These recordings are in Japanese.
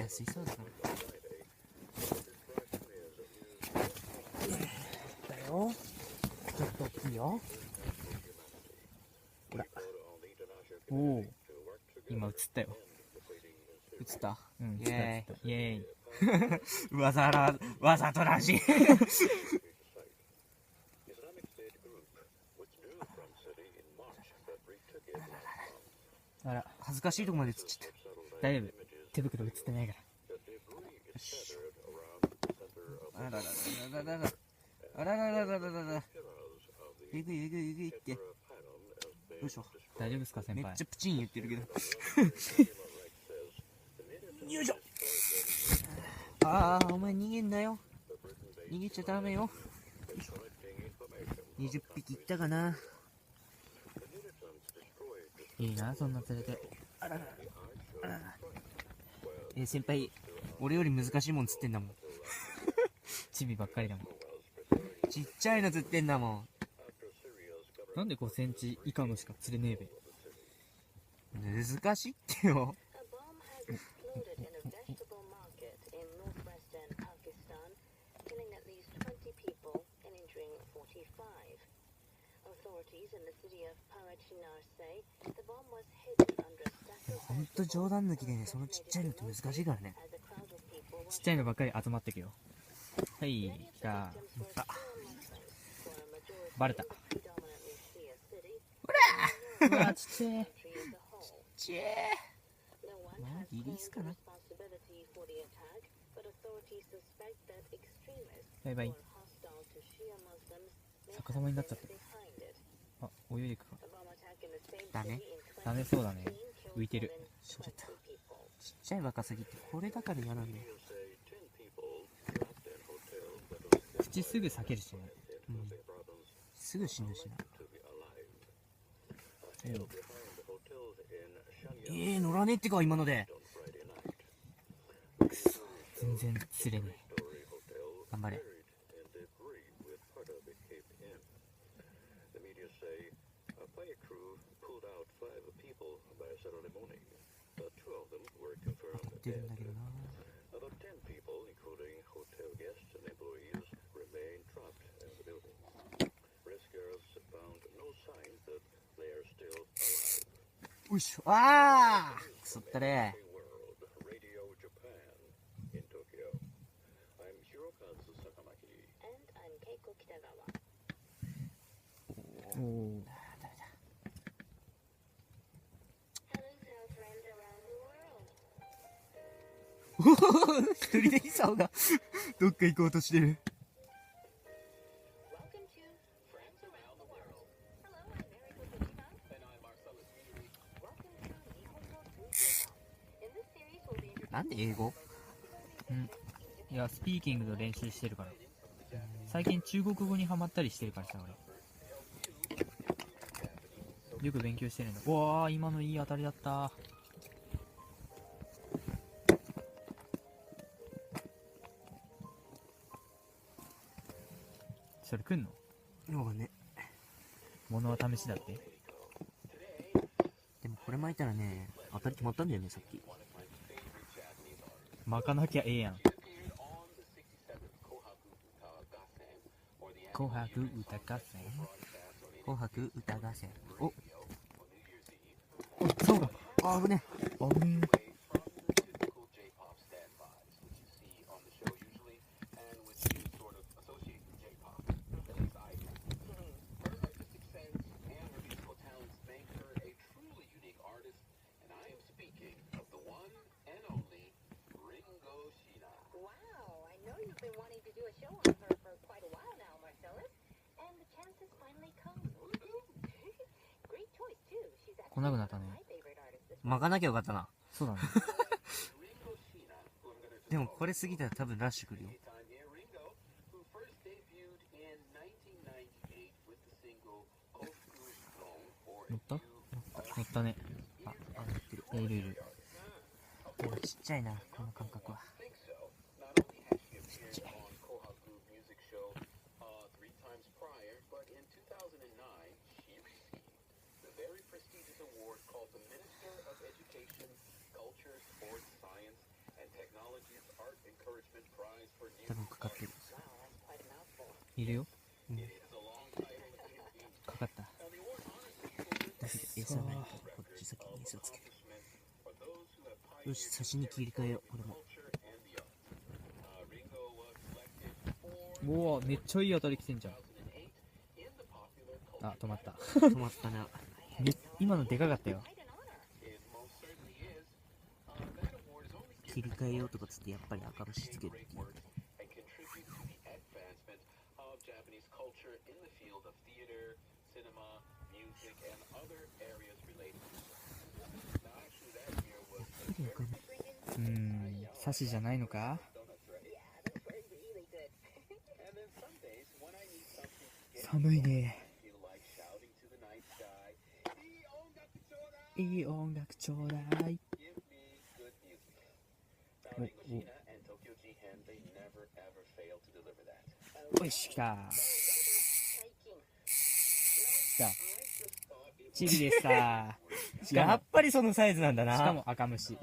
安いそうだな。だよ。ちょっと大きいよ。ほら。おお、今映ったよ。映った。うん、イエーイ。イエーイ。わざとらしい。あら、恥ずかしいとこまで映っちゃった。大丈夫。手袋映ってないから。あららららららら。あららららららら。えぐいえぐいえぐいって。よいしょ。大丈夫ですか、先輩。めっちゃプチン言ってるけど。よいしょ。ああ、お前逃げんなよ。逃げちゃダメよ。よいしょ。20匹いったかな。いいな、そんな連れて。あららあらら。先輩、俺より難しいもん釣ってんだもん。チビばっかりだもん。ちっちゃいの釣ってんだもん。なんで5センチ以下のしか釣れねえべ。難しいってよ。ほんと冗談抜きでね、そのちっちゃいのって難しいからね。ちっちゃいのばっかり集まってくよ。はい、来た。あ、バレた。ほらうわ、ちっちゃい。ちえー。まあ、リリースかな。バイバイ。逆さまになっちゃった。あ、泳いでくか。だね。ダメそうだね。浮いてる。死んじゃった。ちっちゃいワカサギってこれだから嫌なんだよ。口すぐ裂けるしね。うん。すぐ死ぬしな。乗らねえってか、今ので。くそ、全然釣れねえ。頑張れ。当たってるんだけどな。よいしょ。ああ、くそったれ。おお。一人でイサオがどっか行こうとしてる。なんで英語？いや、スピーキングの練習してるから。最近中国語にハマったりしてるからさ、俺。よく勉強してるんだ。うわー、今のいい当たりだった。それ来んの？わかんね。物は試しだって。でもこれ巻いたらね、当たり決まったんだよね、さっき。巻かなきゃええやん。紅白歌合戦。紅白歌合戦。お、そうだ。あぶね。あぶねえ。来なくなったね。巻かなきゃよかったな。そうだね。でもこれ過ぎたら多分ラッシュ来るよ。乗ったね。あ、乗ってる。いるいる。でもちっちゃいな、この感覚は。ちっちゃい。多分かかってる。いるよ。かかった。だけど餌ないからこっち先に餌つける。よし、刺しに切り替えよう。これもおお、めっちゃいい当たり来てんじゃん。あ、止まった。止まったな。今のでかかったよ。切り替えようとかつってやっぱり赤虫つけるっていう。サシじゃないのか。寒いね。いい音楽ちょうだい。おいし、来た。来た。チビでした。やっぱりそのサイズなんだな。しかも赤虫。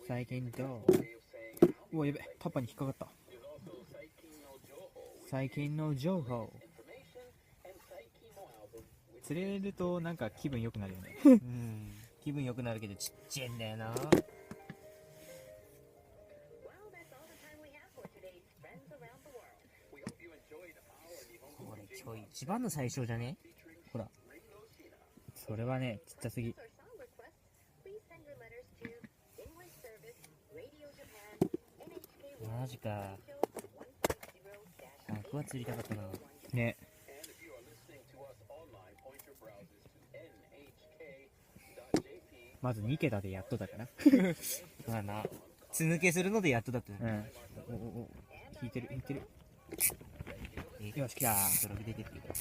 最近どう？うわ、やべ、タッパーに引っかかった。最近の情報。釣れるとなんか気分良くなるよね。気分良くなるけどちっちゃいんだよな。これ今日一番の最初じゃね？ほら。それはね、ちっちゃすぎ。マジか。僕は釣りたかったな。ね。まず2桁でやっとだから。まあな。つ抜けするのでやっとだった。引いてる、引いてる。よし、来た。ドラグ出てくるから。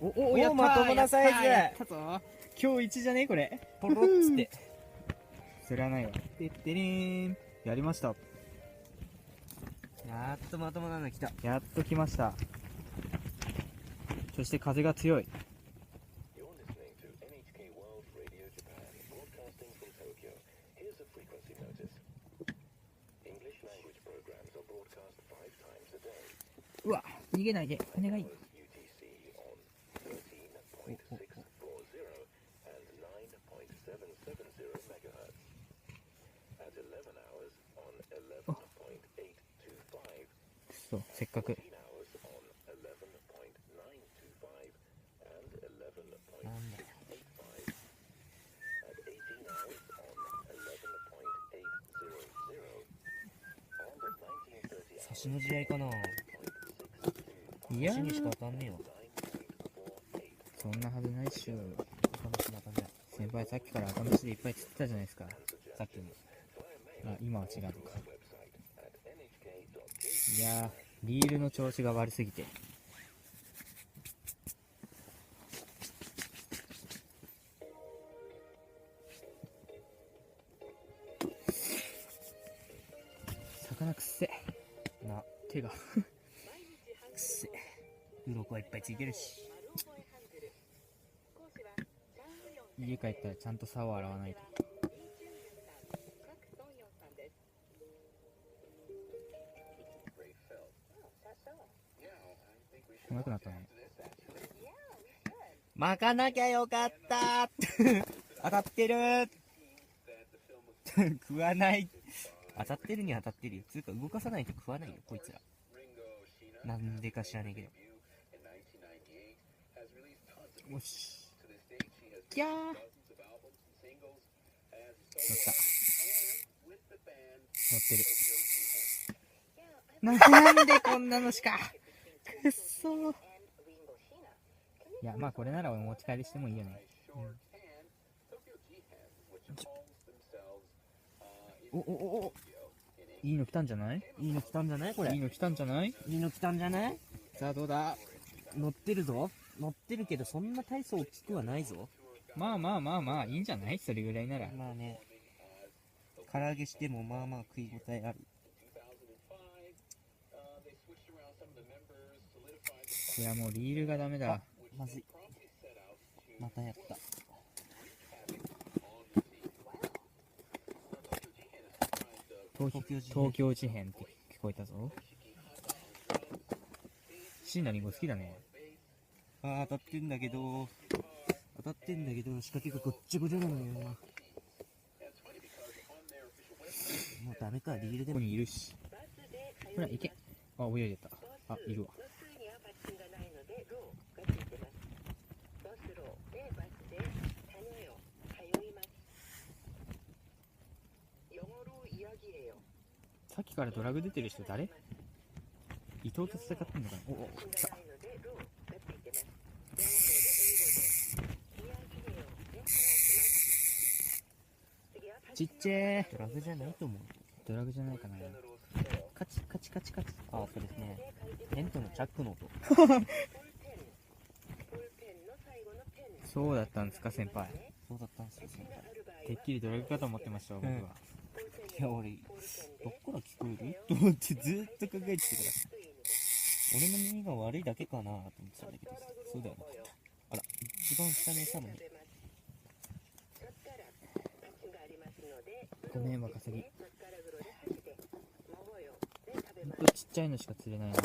お、やったー。まともなサイズ。やったぞ。今日1じゃねこれ。ポロッつって。それはないわ。てってれーん。やりました。やっとまともなの来た。やっと来ました。そして風が強い。うわ、逃げないで。お願い。そう、せっかく。なんだよ。差しの試合かな。いやにしか当たんねえよ。そんなはずないっしょ。赤虫当たんない。先輩さっきから赤虫でいっぱい釣ってたじゃないですか。さっきも。あ、今は違うのか。いやー、リールの調子が悪すぎて。魚くっせ。な、手が。くっせ。鱗はいっぱいついてるし。家帰ったらちゃんと竿を洗わないと。来なくなったね。巻かなきゃよかった当たってる食わない。当たってるに当たってるよ。つうか動かさないと食わないよ、こいつら。なんでか知らねえけど。よし。きゃー。乗った。乗ってる。なんでこんなのしか。くっそー。いや、まあこれならお持ち帰りしてもいいよね。いいの来たんじゃない？いいの来たんじゃないこれ。いいの来たんじゃない？いいの来たんじゃない？さあどうだ？乗ってるぞ。乗ってるけどそんな大層大きくはないぞ。まあいいんじゃない？それぐらいなら。まあね。唐揚げしてもまあまあ食い応えある。いやもうリールがダメだ。まずい。またやった。東京事変って聞こえたぞ。椎名林檎好きだね。当たってんだけど、仕掛けがごっちゃごちゃなのよ。もうダメか、リールでも。ここにいるし。ほら、行け。あ、泳いでた。あ、いるわ。さっきからドラグ出てる人誰？伊藤と戦ってんのかな。お、来た。ちっちゃー。ドラグじゃないと思う。ドラグじゃないかな。カチカチカチカチ。あ、そうですね。テントのチャックの音。そうだったんですか、先輩。そうだったんですよ、先輩。てっきりドラグかと思ってましたわ、僕は。いや、俺、どっから聞こえると思ってずーっと考えてたから。俺の耳が悪いだけかなと思ってたんだけど、そうではなかった。あら、一番下に餌のね。ごめん、ワカサギ。ほんとちっちゃいのしか釣れないな。